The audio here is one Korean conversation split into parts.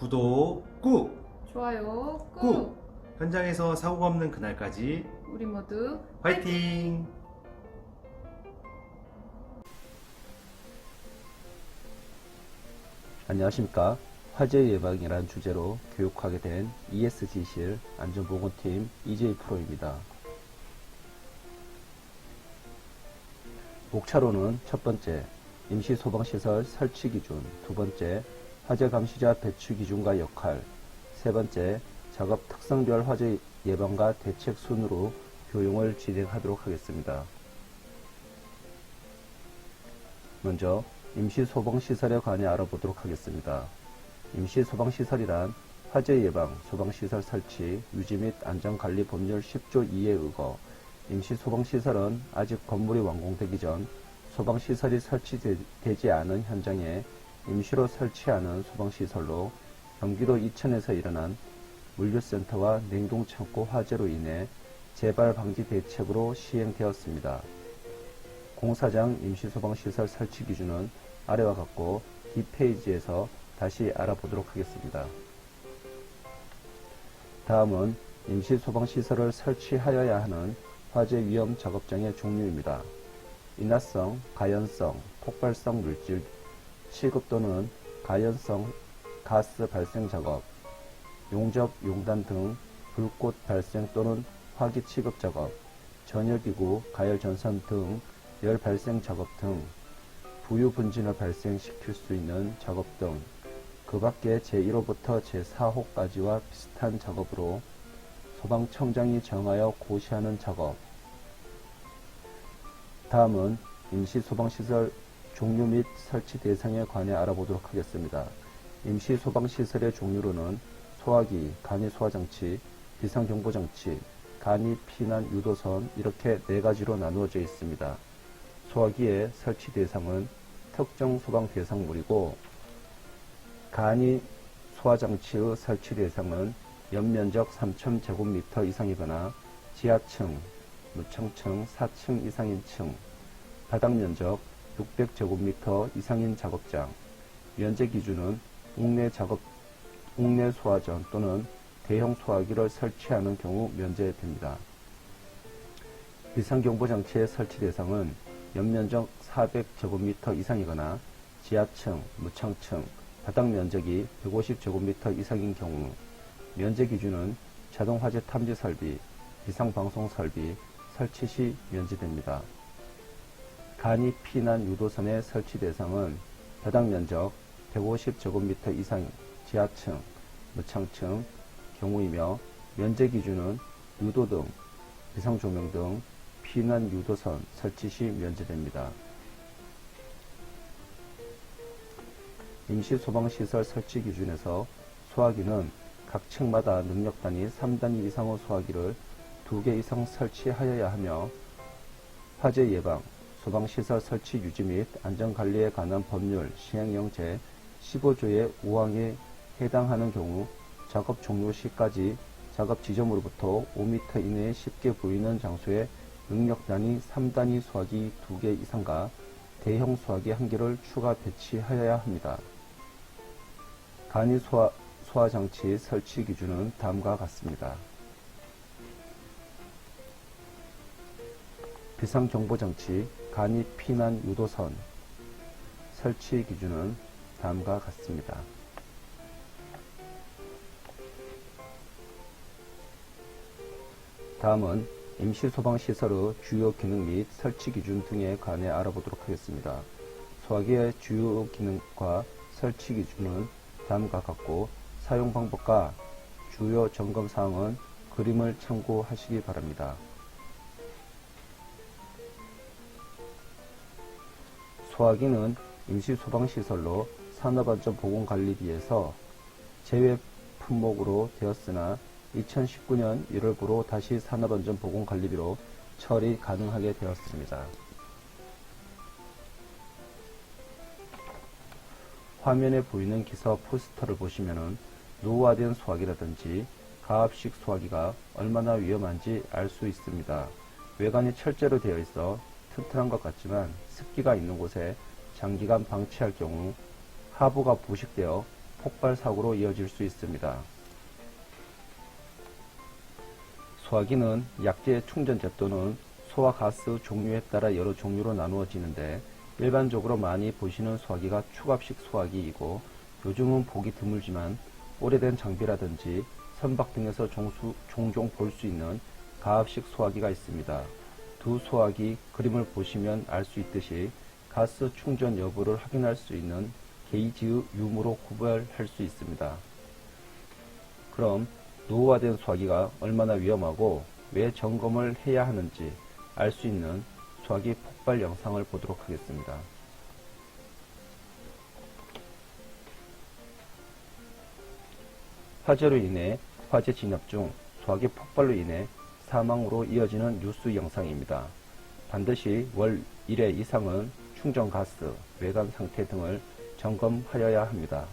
구독 꾹! 좋아요 꾹! 꾹! 현장에서 사고가 없는 그날까지 우리 모두 화이팅! 안녕하십니까. 화재 예방이란 주제로 교육하게 된 ESG실 안전보건팀 EJ 프로입니다. 목차로는 첫 번째, 임시 소방시설 설치 기준, 두 번째, 화재 감시자 배치 기준과 역할, 세 번째, 작업 특성별 화재 예방과 대책 순으로 교육을 진행하도록 하겠습니다. 먼저 임시 소방시설에 관해 알아보도록 하겠습니다. 임시 소방시설이란 화재 예방, 소방시설 설치, 유지 및 안전관리 법률 10조 2에 의거 임시 소방시설은 아직 건물이 완공되기 전 소방시설이 설치되지 않은 현장에 임시로 설치하는 소방시설로 경기도 이천에서 일어난 물류센터와 냉동창고 화재로 인해 재발 방지 대책으로 시행되었습니다. 공사장 임시소방시설 설치 기준은 아래와 같고 뒷페이지에서 다시 알아보도록 하겠습니다. 다음은 임시소방시설을 설치하여야 하는 화재 위험 작업장의 종류입니다. 인화성, 가연성, 폭발성 물질 취급 또는 가연성 가스 발생 작업, 용접, 용단 등 불꽃 발생 또는 화기 취급 작업, 전열기구, 가열 전선 등 열 발생 작업 등 부유 분진을 발생시킬 수 있는 작업 등 그 밖에 제1호부터 제4호까지와 비슷한 작업으로 소방청장이 정하여 고시하는 작업. 다음은 임시소방시설 종류 및 설치 대상에 관해 알아보도록 하겠습니다. 임시소방시설의 종류로는 소화기, 간이소화장치, 비상경보장치, 간이 피난 유도선 이렇게 네 가지로 나누어져 있습니다. 소화기의 설치 대상은 특정 소방 대상물이고 간이 소화장치의 설치 대상은 연면적 3000제곱미터 이상이거나 지하층, 무층층 4층 이상인 층, 바닥면적 600제곱미터 이상인 작업장, 면제 기준은 옥내 소화전 또는 대형 소화기를 설치하는 경우 면제됩니다. 비상경보장치의 설치 대상은 연면적 400제곱미터 이상이거나 지하층, 무층층, 바닥 면적이 150제곱미터 이상인 경우 면제 기준은 자동화재 탐지 설비, 비상방송 설비 설치 시 면제됩니다. 간이 피난 유도선의 설치 대상은 바닥 면적 150제곱미터 이상 지하층, 무층층 경우이며 면제 기준은 유도등, 비상조명 등 피난 유도선 설치 시 면제됩니다. 임시소방시설 설치 기준에서 소화기는 각 층마다 능력단위 3단위 이상의 소화기를 2개 이상 설치하여야 하며 화재 예방, 소방시설 설치 유지 및 안전관리에 관한 법률 시행령 제15조의 5항에 해당하는 경우 작업 종료 시까지 작업 지점으로부터 5m 이내에 쉽게 보이는 장소에 능력단위 3단위 소화기 2개 이상과 대형 소화기 1개를 추가 배치하여야 합니다. 간이 소화장치 설치 기준은 다음과 같습니다. 비상경보장치, 간이 피난 유도선 설치 기준은 다음과 같습니다. 다음은 임시소방시설의 주요 기능 및 설치 기준 등에 관해 알아보도록 하겠습니다. 소화기의 주요 기능과 설치 기준은 다음과 같고 사용 방법과 주요 점검 사항은 그림을 참고하시기 바랍니다. 소화기는 임시소방시설로 산업안전보건관리비에서 제외 품목으로 되었으나 2019년 1월부로 다시 산업안전보건관리비로 처리 가능하게 되었습니다. 화면에 보이는 기사 포스터를 보시면 노후화된 소화기라든지 가압식 소화기가 얼마나 위험한지 알 수 있습니다. 외관이 철제로 되어 있어 튼튼한 것 같지만 습기가 있는 곳에 장기간 방치할 경우 하부가 부식되어 폭발 사고로 이어질 수 있습니다. 소화기는 약재 충전재 또는 소화가스 종류에 따라 여러 종류로 나누어지는데 일반적으로 많이 보시는 소화기가 추갑식 소화기이고 요즘은 보기 드물지만 오래된 장비라든지 선박 등에서 종종 볼 수 있는 가압식 소화기가 있습니다. 두 소화기 그림을 보시면 알 수 있듯이 가스 충전 여부를 확인할 수 있는 게이지의 유무로 구별할 수 있습니다. 그럼 노후화된 소화기가 얼마나 위험하고 왜 점검을 해야 하는지 알 수 있는 소화기 폭발 영상을 보도록 하겠습니다. 화재로 인해 화재 진압 중 소화기 폭발로 인해 사망으로 이어지는 뉴스 영상입니다. 반드시 월 1회 이상은 충전 가스, 외관 상태 등을 점검하여야 합니다.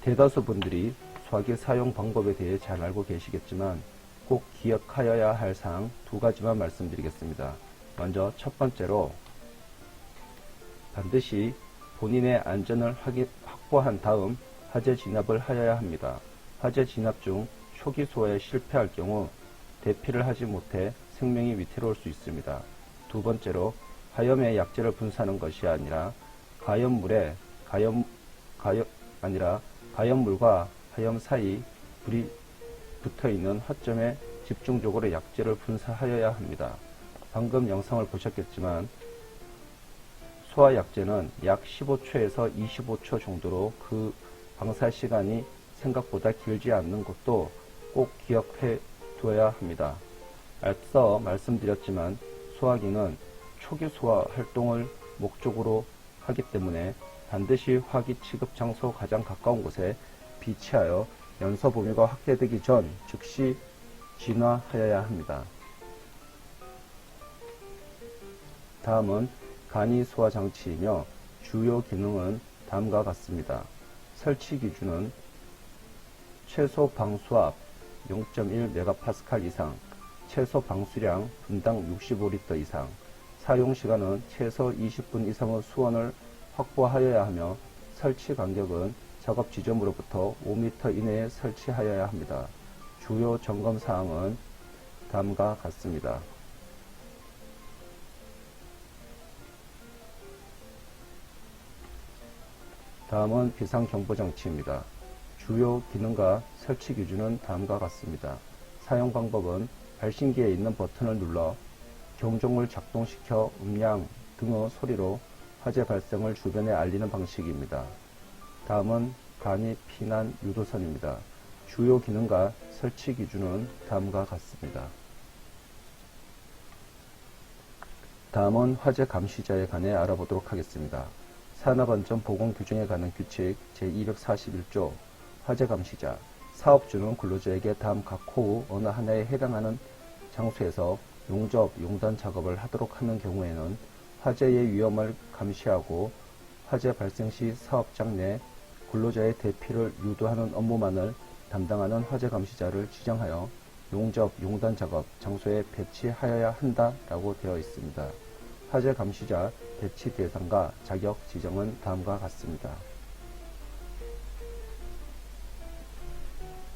대다수 분들이 소화기 사용 방법에 대해 잘 알고 계시겠지만 꼭 기억하여야 할 사항 두 가지만 말씀드리겠습니다. 먼저 첫 번째로 반드시 본인의 안전을 확보한 다음 화재 진압을 하여야 합니다. 화재 진압 중 초기 소화에 실패할 경우 대피를 하지 못해 생명이 위태로울 수 있습니다. 두 번째로 화염의 약재를 분사하는 것이 아니라 가염물과 화염 사이 불이 붙어있는 허점에 집중적으로 약재를 분사하여야 합니다. 방금 영상을 보셨겠지만 소화약재는 약 15초에서 25초 정도로 그 방사 시간이 생각보다 길지 않는 것도 꼭 기억해 두어야 합니다. 앞서 말씀드렸지만 소화기는 초기 소화 활동을 목적으로 하기 때문에 반드시 화기 취급 장소 가장 가까운 곳에 비치하여 연소 범위가 확대되기 전 즉시 진화하여야 합니다. 다음은 간이 소화 장치이며 주요 기능은 다음과 같습니다. 설치 기준은 최소 방수압 0.1메가파스칼 이상, 최소 방수량 분당 65리터 이상, 사용 시간은 최소 20분 이상의 수온을 확보하여야 하며 설치 간격은 작업 지점으로부터 5m 이내에 설치하여야 합니다. 주요 점검 사항은 다음과 같습니다. 다음은 비상경보장치입니다. 주요 기능과 설치 기준은 다음과 같습니다. 사용 방법은 발신기에 있는 버튼을 눌러 경종을 작동시켜 음량 등의 소리로 화재 발생을 주변에 알리는 방식입니다. 다음은 간이 피난 유도선입니다. 주요 기능과 설치 기준은 다음과 같습니다. 다음은 화재 감시자에 관해 알아보도록 하겠습니다. 산업안전보건규정에 관한 규칙 제241조 화재 감시자 사업주는 근로자에게 다음 각 호우 어느 하나에 해당하는 장소에서 용접, 용단 작업을 하도록 하는 경우에는 화재의 위험을 감시하고 화재 발생 시 사업장 내 근로자의 대피를 유도하는 업무만을 담당하는 화재 감시자를 지정하여 용접, 용단 작업 장소에 배치하여야 한다라고 되어 있습니다. 화재 감시자 배치 대상과 자격 지정은 다음과 같습니다.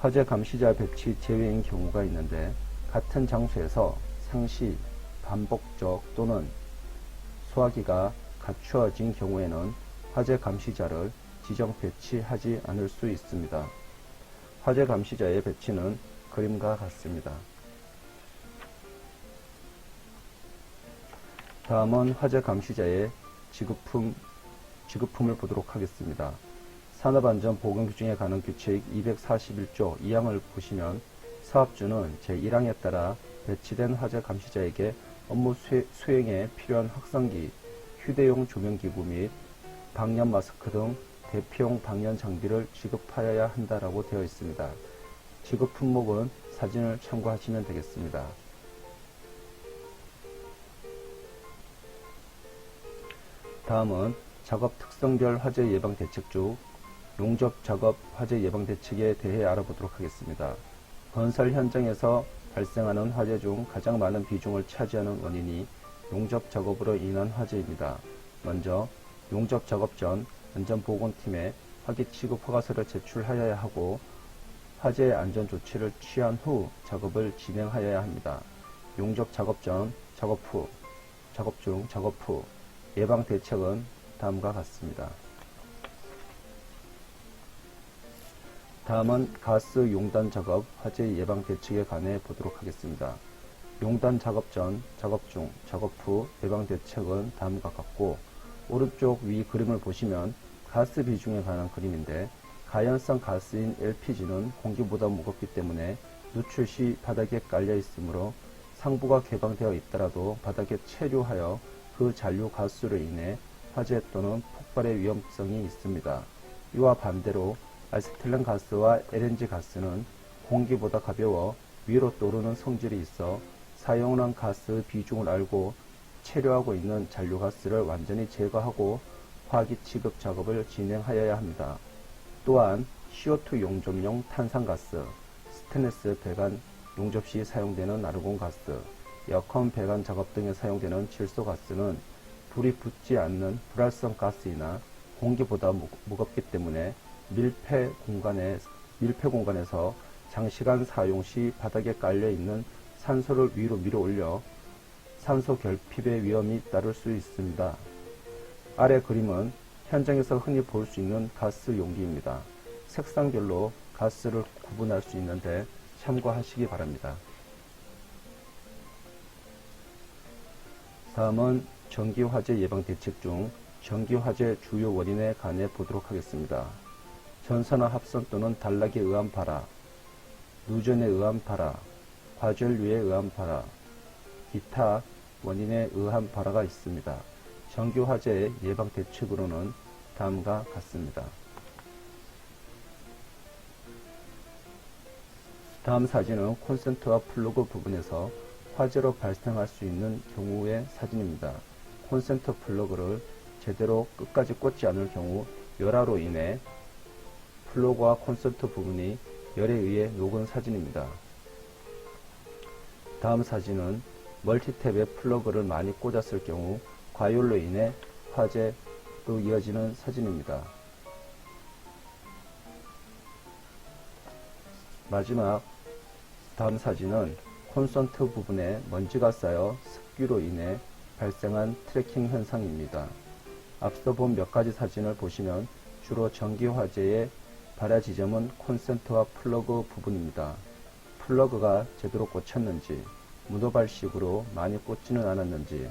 화재 감시자 배치 제외인 경우가 있는데 같은 장소에서 상시, 반복적 또는 소화기가 갖추어진 경우에는 화재 감시자를 지정 배치하지 않을 수 있습니다. 화재 감시자의 배치는 그림과 같습니다. 다음은 화재 감시자의 지급품을 보도록 하겠습니다. 산업안전보건규정에 관한 규칙 241조 2항을 보시면 사업주는 제1항에 따라 배치된 화재 감시자에게 업무 수행에 필요한 확성기, 휴대용 조명기구 및 방염 마스크 등 대피용 방연 장비를 지급하여야 한다라고 되어 있습니다. 지급 품목은 사진을 참고하시면 되겠습니다. 다음은 작업 특성별 화재 예방 대책 중 용접 작업 화재 예방 대책에 대해 알아보도록 하겠습니다. 건설 현장에서 발생하는 화재 중 가장 많은 비중을 차지하는 원인이 용접 작업으로 인한 화재입니다. 먼저 용접 작업 전 안전보건팀에 화기 취급 허가서를 제출하여야 하고 화재 안전 조치를 취한 후 작업을 진행하여야 합니다. 용접 작업 전, 작업 후, 작업 중, 작업 후 예방 대책은 다음과 같습니다. 다음은 가스 용단 작업 화재 예방 대책에 관해 보도록 하겠습니다. 용단 작업 전, 작업 중, 작업 후 예방 대책은 다음과 같고, 오른쪽 위 그림을 보시면 가스 비중에 관한 그림인데, 가연성 가스인 LPG는 공기보다 무겁기 때문에 누출 시 바닥에 깔려 있으므로 상부가 개방되어 있더라도 바닥에 체류하여 그 잔류 가스로 인해 화재 또는 폭발의 위험성이 있습니다. 이와 반대로 아세틸렌 가스와 LNG 가스는 공기보다 가벼워 위로 떠오르는 성질이 있어 사용한 가스 비중을 알고 체류하고 있는 잔류 가스를 완전히 제거하고 화기 취급 작업을 진행하여야 합니다. 또한 CO2 용접용 탄산가스, 스테인리스 배관 용접 시 사용되는 아르곤가스, 에어컨 배관 작업 등에 사용되는 질소가스는 불이 붙지 않는 불활성 가스이나 공기보다 무겁기 때문에 밀폐 공간에서 장시간 사용 시 바닥에 깔려 있는 산소를 위로 밀어 올려 산소 결핍의 위험이 따를 수 있습니다. 아래 그림은 현장에서 흔히 볼 수 있는 가스 용기입니다. 색상별로 가스를 구분할 수 있는데 참고하시기 바랍니다. 다음은 전기화재 예방 대책 중 전기화재 주요 원인에 관해 보도록 하겠습니다. 전선화 합선 또는 단락에 의한 발화, 누전에 의한 발화, 과전류에 의한 발화, 기타 원인에 의한 발화가 있습니다. 전기화재 예방 대책으로는 다음과 같습니다. 다음 사진은 콘센트와 플러그 부분에서 화재로 발생할 수 있는 경우의 사진입니다. 콘센트 플러그를 제대로 끝까지 꽂지 않을 경우 열화로 인해 플러그와 콘센트 부분이 열에 의해 녹은 사진입니다. 다음 사진은 멀티탭에 플러그를 많이 꽂았을 경우 과열로 인해 화재로 이어지는 사진입니다. 마지막 다음 사진은 콘센트 부분에 먼지가 쌓여 습기로 인해 발생한 트래킹 현상입니다. 앞서 본 몇 가지 사진을 보시면 주로 전기 화재의 발화 지점은 콘센트와 플러그 부분입니다. 플러그가 제대로 꽂혔는지, 무도발식으로 많이 꽂지는 않았는지,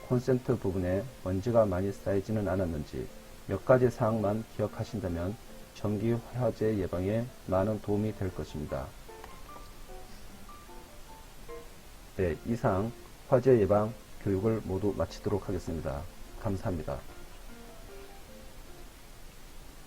콘센트 부분에 먼지가 많이 쌓이지는 않았는지 몇 가지 사항만 기억하신다면 전기 화재 예방에 많은 도움이 될 것입니다. 네, 이상 화재 예방 교육을 모두 마치도록 하겠습니다. 감사합니다.